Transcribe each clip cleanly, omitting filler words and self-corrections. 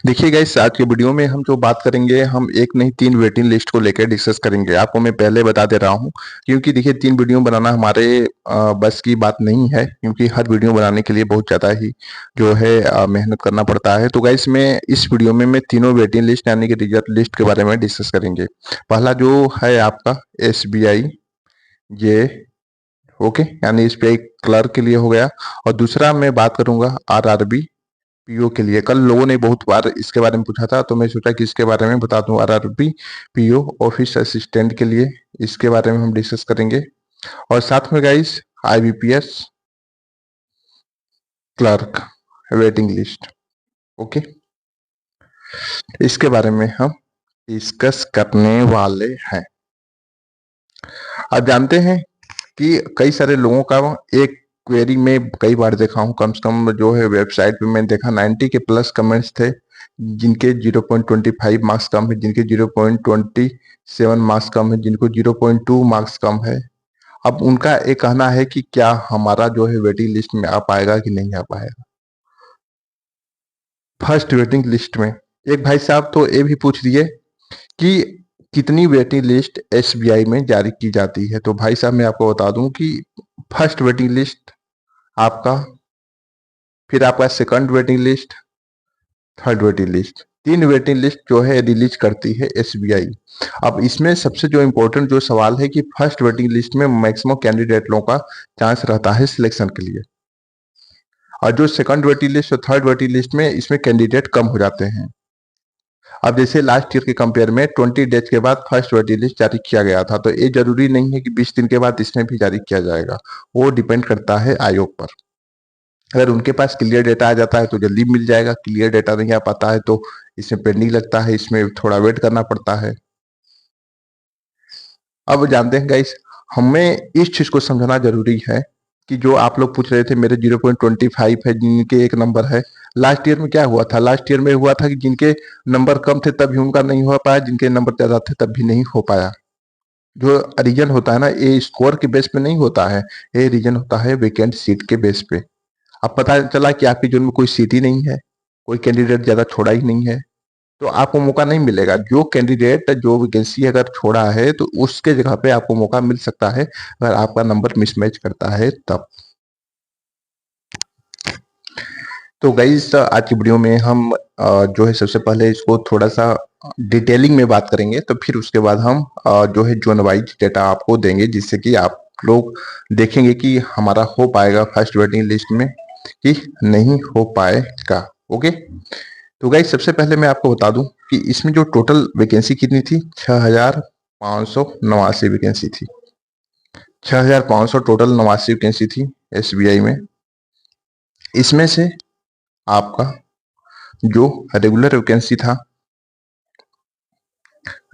देखिए गाइस, आज के वीडियो में हम जो बात करेंगे, हम एक नहीं तीन वेटिंग लिस्ट को लेकर डिस्कस करेंगे। आपको मैं पहले बता दे रहा हूँ, क्योंकि देखिए तीन वीडियो बनाना हमारे बस की बात नहीं है, क्योंकि हर वीडियो बनाने के लिए बहुत ज़्यादा ही जो है मेहनत करना पड़ता है। तो गाइस, मैं इस वीडियो में मैं तीनों वेटिंग लिस्ट यानी कि रिजर्व लिस्ट के बारे में डिस्कस करेंगे। पहला जो है आपका SBI, ये ओके, यानी SBI क्लर्क के लिए हो गया। और दूसरा मैं बात करूंगा RRB पीओ के लिए। कल लोगों ने बहुत बार इसके बारे में पूछा था, तो मैं सोचा कि इसके बारे में बता दूं। RRB पीओ ऑफिस असिस्टेंट के लिए, इसके बारे में हम डिस्कस करेंगे। और साथ में guys, IBPS clerk waiting list, okay, इसके बारे में हम डिस्कस करने वाले हैं। आप जानते हैं कि कई सारे लोगों का एक क्वेरी में कई बार देखा हूँ, कम से कम जो है वेबसाइट पे मैंने देखा 90 के प्लस कमेंट्स थे, जिनके 0.25 मार्क्स कम है, जिनके 0.27 मार्क्स कम है, जिनको 0.2 मार्क्स कम है। अब उनका एक कहना है कि क्या हमारा जो है वेटिंग लिस्ट में आ पाएगा कि नहीं आ पाएगा। फर्स्ट वेटिंग लिस्ट में एक भाई साहब तो ये भी पूछ दिए कि कितनी वेटिंग लिस्ट SBI में जारी की जाती है। तो भाई साहब, मैं आपको बता दूं कि फर्स्ट वेटिंग लिस्ट आपका, फिर आपका second waiting list, third waiting list, तीन वेटिंग लिस्ट जो है रिलीज करती है SBI। अब इसमें सबसे जो इम्पोर्टेंट जो सवाल है कि फर्स्ट वेटिंग लिस्ट में मैक्सिमम कैंडिडेट लोगों का चांस रहता है सिलेक्शन के लिए, और जो सेकंड वेटिंग लिस्ट और थर्ड वेटिंग लिस्ट में इसमें कैंडिडेट कम हो जाते हैं। अब जैसे लास्ट ईयर के कंपेयर में 20 डेज के बाद फर्स्ट वेटिंग लिस्ट जारी किया गया था, तो ये जरूरी नहीं है कि 20 दिन के बाद इसमें भी जारी किया जाएगा। वो डिपेंड करता है आयोग पर। अगर उनके पास क्लियर डेटा आ जाता है तो जल्दी मिल जाएगा, क्लियर डेटा नहीं आ पाता है तो इसमें पेंडिंग लगता है, इसमें थोड़ा वेट करना पड़ता है। अब जानते हैं गाइस, हमें इस चीज को समझना जरूरी है कि जो आप लोग पूछ रहे थे मेरे 0.25 है, जिनके एक नंबर है। लास्ट ईयर में क्या हुआ था? लास्ट ईयर में हुआ था कि जिनके नंबर कम थे तभी उनका नहीं हो पाया, जिनके नंबर ज्यादा थे तब भी नहीं हो पाया। जो रीजन होता है ना, ये स्कोर के बेस पे नहीं होता है, ये रीजन होता है वैकेंट सीट के बेस पे। अब पता चला कि आपकी जोन में कोई सीट ही नहीं है, कोई कैंडिडेट ज्यादा छोड़ा ही नहीं है, तो आपको मौका नहीं मिलेगा। जो कैंडिडेट जो वैकेंसी अगर छोड़ा है तो उसके जगह पे आपको मौका मिल सकता है, अगर आपका नंबर मिसमैच करता है तब। तो गाइस, आज की वीडियो में हम जो है सबसे पहले इसको थोड़ा सा डिटेलिंग में बात करेंगे, तो फिर उसके बाद हम जो है जोन वाइज डेटा आपको देंगे, जिससे कि आप लोग देखेंगे कि हमारा हो पाएगा फर्स्ट वेटिंग लिस्ट में कि नहीं हो पाएगा। ओके, तो गाइस सबसे पहले मैं आपको बता दूं कि इसमें जो टोटल वैकेंसी कितनी थी, 6589 वैकेंसी थी। 6500 टोटल 89 वैकेंसी थी SBI में। इसमें से आपका जो रेगुलर वैकेंसी था,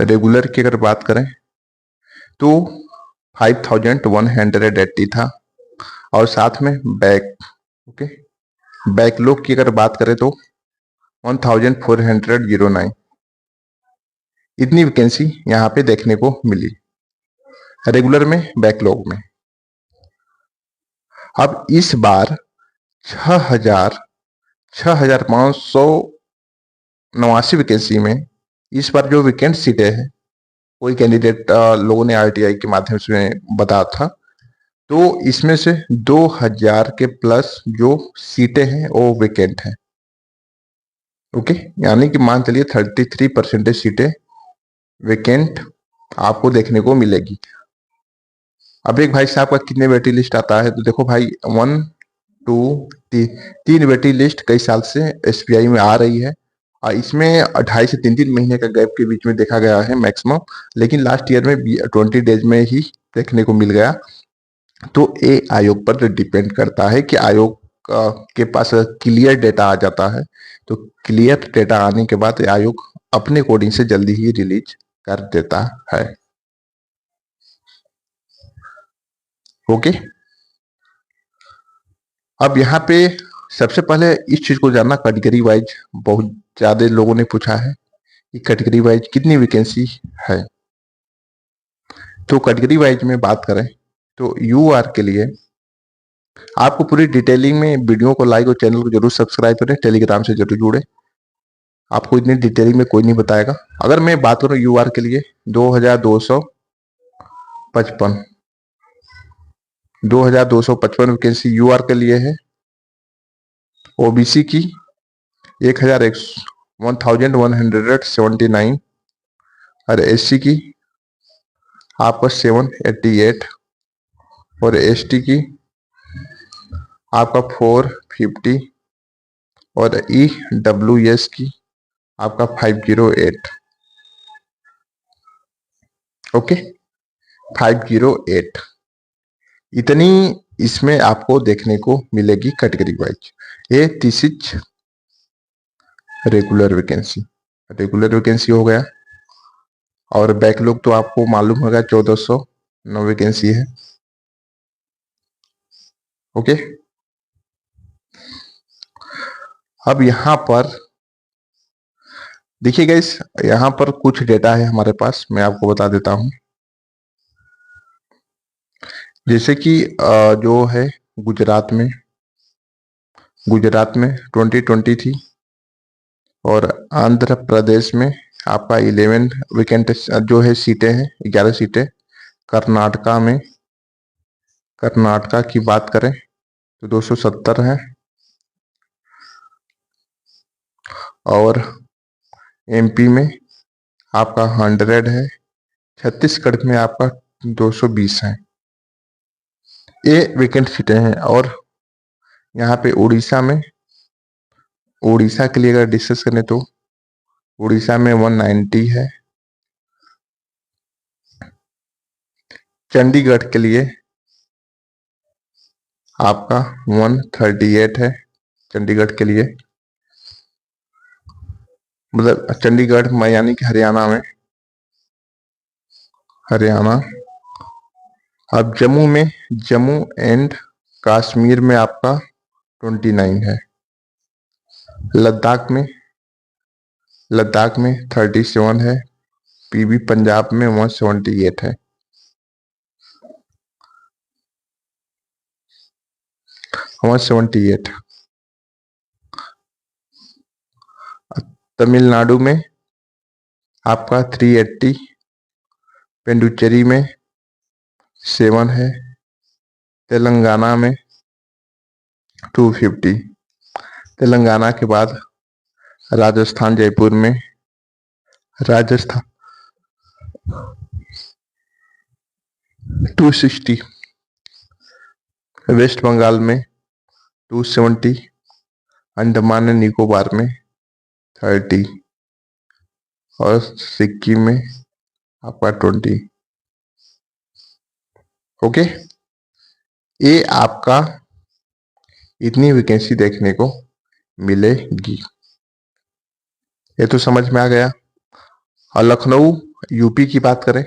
रेगुलर की अगर बात करें तो 5180 था। और साथ में बैक, ओके, बैकलॉग की अगर बात करें तो 1409। इतनी वैकेंसी यहाँ पे देखने को मिली रेगुलर में, बैकलॉग में। अब इस बार 6589 वैकेंसी में इस बार जो वैकेंट सीटें हैं, कोई कैंडिडेट लोगों ने RTI के माध्यम से बताया था, तो इसमें से 2000 के प्लस जो सीटें हैं वो वैकेंट हैं। ओके, यानी कि मान चलिए 33% सीटें वैकेंट आपको देखने को मिलेगी। अब एक भाई साहब का कितने वेटिंग लिस्ट आता है, तो देखो भाई, 1 2 3 वेटिंग लिस्ट कई साल से SBI में आ रही है, और इसमें 2.5 से 3 महीने का गैप के बीच में देखा गया है मैक्सिमम, लेकिन लास्ट ईयर में 20 डेज में ही देखने को मिल गया। तो ये आयोग पर डिपेंड करता है कि आयोग के पास क्लियर डेटा आ जाता है, तो क्लियर डेटा आने के बाद आयोग अपने अकॉर्डिंग से जल्दी ही रिलीज कर देता है। ओके, अब यहाँ पे सबसे पहले इस चीज को जानना, कैटेगरी वाइज बहुत ज्यादा लोगों ने पूछा है कि कैटेगरी वाइज कितनी वैकेंसी है। तो कैटेगरी वाइज में बात करें तो UR के लिए आपको पूरी डिटेलिंग में वीडियो को लाइक और चैनल को जरूर सब्सक्राइब करें, टेलीग्राम से जरूर जुड़े। आपको इतनी डिटेलिंग में कोई नहीं बताएगा। अगर मैं बात करूं यूआर के लिए 2255 2255 वैकेंसी यूआर के लिए है। ओबीसी की 1179 और एससी की आपका 788 और एसटी की आपका 450 और ईडब्ल्यूएस की आपका 508। ओके, 508 इतनी इसमें आपको देखने को मिलेगी कैटेगरी वाइज। ये तीसरी रेगुलर वैकेंसी हो गया। और बैकलॉग तो आपको मालूम होगा 1409 वैकेंसी है। ओके, अब यहाँ पर देखिए गाइस, यहाँ पर कुछ डेटा है हमारे पास, मैं आपको बता देता हूँ। जैसे कि जो है गुजरात में 2020 थी और आंध्र प्रदेश में आपका 11 वैकेंट जो है सीटें हैं, 11 सीटें। कर्नाटका की बात करें तो 270 है और एमपी में आपका 100 है। छत्तीसगढ़ में आपका 220 है। ये वैकेंट सीटें हैं। और यहाँ पे उड़ीसा के लिए अगर डिस्कस करें तो उड़ीसा में 190 है। चंडीगढ़ के लिए आपका 138 है। चंडीगढ़ के लिए मतलब चंडीगढ़ में यानी कि हरियाणा। अब जम्मू एंड कश्मीर में आपका 29 है। लद्दाख में 37 है। पीबी पंजाब में 178 है। 178। तमिलनाडु में आपका 380। पेंडुचेरी में 7 है। तेलंगाना में 250। तेलंगाना के बाद राजस्थान जयपुर में 260। वेस्ट बंगाल में 270। अंडमान एंड निकोबार में 30 और सिक्किम में आपका 20। ओके, ये आपका इतनी वैकेंसी देखने को मिलेगी। ये तो समझ में आ गया। और लखनऊ यूपी की बात करें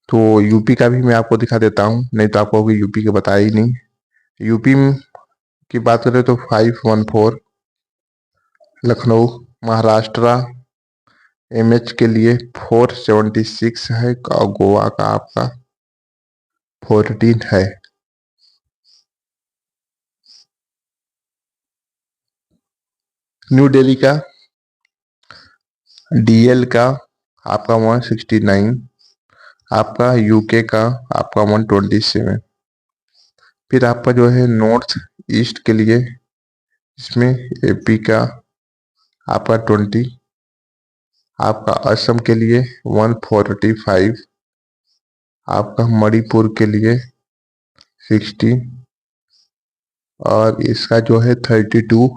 तो यूपी का भी मैं आपको दिखा देता हूं, नहीं तो आपको अभी यूपी के बताया ही नहीं। यूपी की बात करें तो 514। लखनऊ महाराष्ट्र एमएच के लिए 476 है और गोवा का आपका 14 है। न्यू दिल्ली का डीएल का आपका 169। आपका यूके का आपका 127। फिर आपका जो है नॉर्थ ईस्ट के लिए इसमें एपी का आपका 20। आपका असम के लिए 145। आपका मणिपुर के लिए 60 और इसका जो है 32।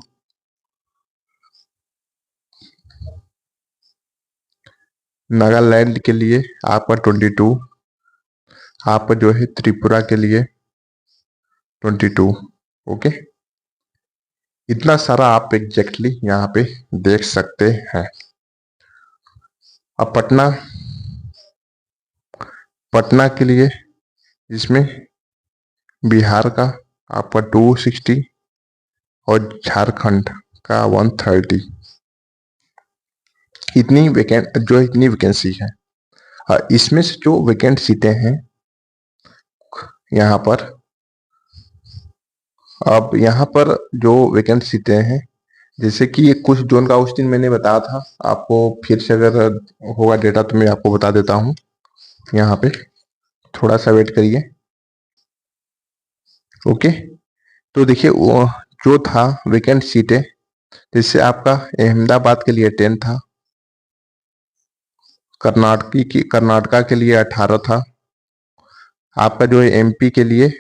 नागालैंड के लिए आपका 22। आपका जो है त्रिपुरा के लिए 22। ओके, इतना सारा आप एग्जैक्टली यहाँ पे देख सकते हैं। अब पटना के लिए इसमें बिहार का आपका 260 और झारखंड का 130। इतनी वैकेंसी है। इसमें से जो वैकेंट सीटें हैं यहाँ पर, अब यहाँ पर जो वैकेंट सीटें हैं जैसे कि ये कुछ जोन का उस दिन मैंने बताया था आपको, फिर से अगर होगा डेटा तो मैं आपको बता देता हूँ। यहाँ पे थोड़ा सा वेट करिए। ओके, तो देखिए वो जो था वैकेंट सीटें, जैसे आपका अहमदाबाद के लिए 10 था, कर्नाटका के लिए 18 था, आपका जो है एमपी के लिए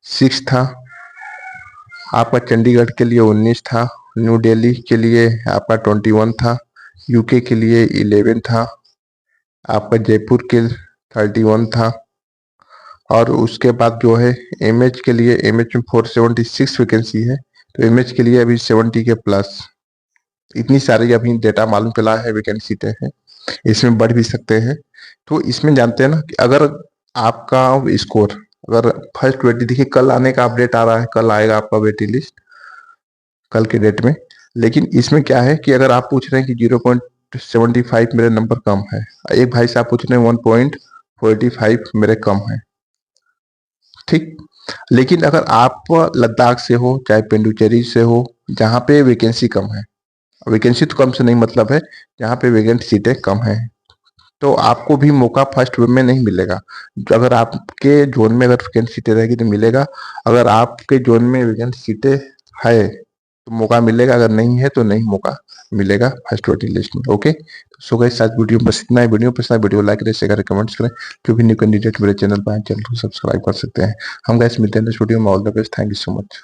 6 था, आपका चंडीगढ़ के लिए 19 था, न्यू दिल्ली के लिए आपका 21 था, यूके के लिए 11 था, आपका जयपुर के 31 था, और उसके बाद जो है एमएच के लिए, एमएच में 476 वैकेंसी है, तो एमएच के लिए अभी 70 के प्लस, इतनी सारी अभी डेटा मालूम चला है वैकेंसी सीटें हैं, इसमें बढ़ भी सकते हैं। तो इसमें जानते हैं ना कि अगर आपका स्कोर, अगर फर्स्ट वेटी, देखिए कल आने का अपडेट आ रहा है, कल आएगा आपका वेटिंग लिस्ट कल के डेट में। लेकिन इसमें क्या है कि अगर आप पूछ रहे हैं कि 0.75 मेरे नंबर कम है, एक भाई साहब पूछ रहे हैं 1.45 मेरे कम है, ठीक। लेकिन अगर आप लद्दाख से हो चाहे पेंडुचेरी से हो, जहाँ पे वैकेंसी कम है, वैकेंसी तो कम से नहीं मतलब है, जहाँ पे वैकेंट सीटें कम है, तो आपको भी मौका फर्स्ट वेव में नहीं मिलेगा। अगर आपके जोन में अगर वैकेंट सीटें रहेगी तो मिलेगा, अगर आपके जोन में वैकेंट सीटें है तो मौका मिलेगा, अगर नहीं है तो नहीं मौका मिलेगा फर्स्ट वेटिंग लिस्ट में। ओके, सो गाइस आज वीडियो बस इतना ही। वीडियो पसंद, वीडियो लाइक करें, शेयर करें, कमेंट्स करें। जो भी न्यू कैंडिडेट मेरे चैनल पर आए, चैनल को सब्सक्राइब कर सकते हैं। हम गाइस मिलते हैं नेक्स्ट वीडियो में। All the best, thank you so much.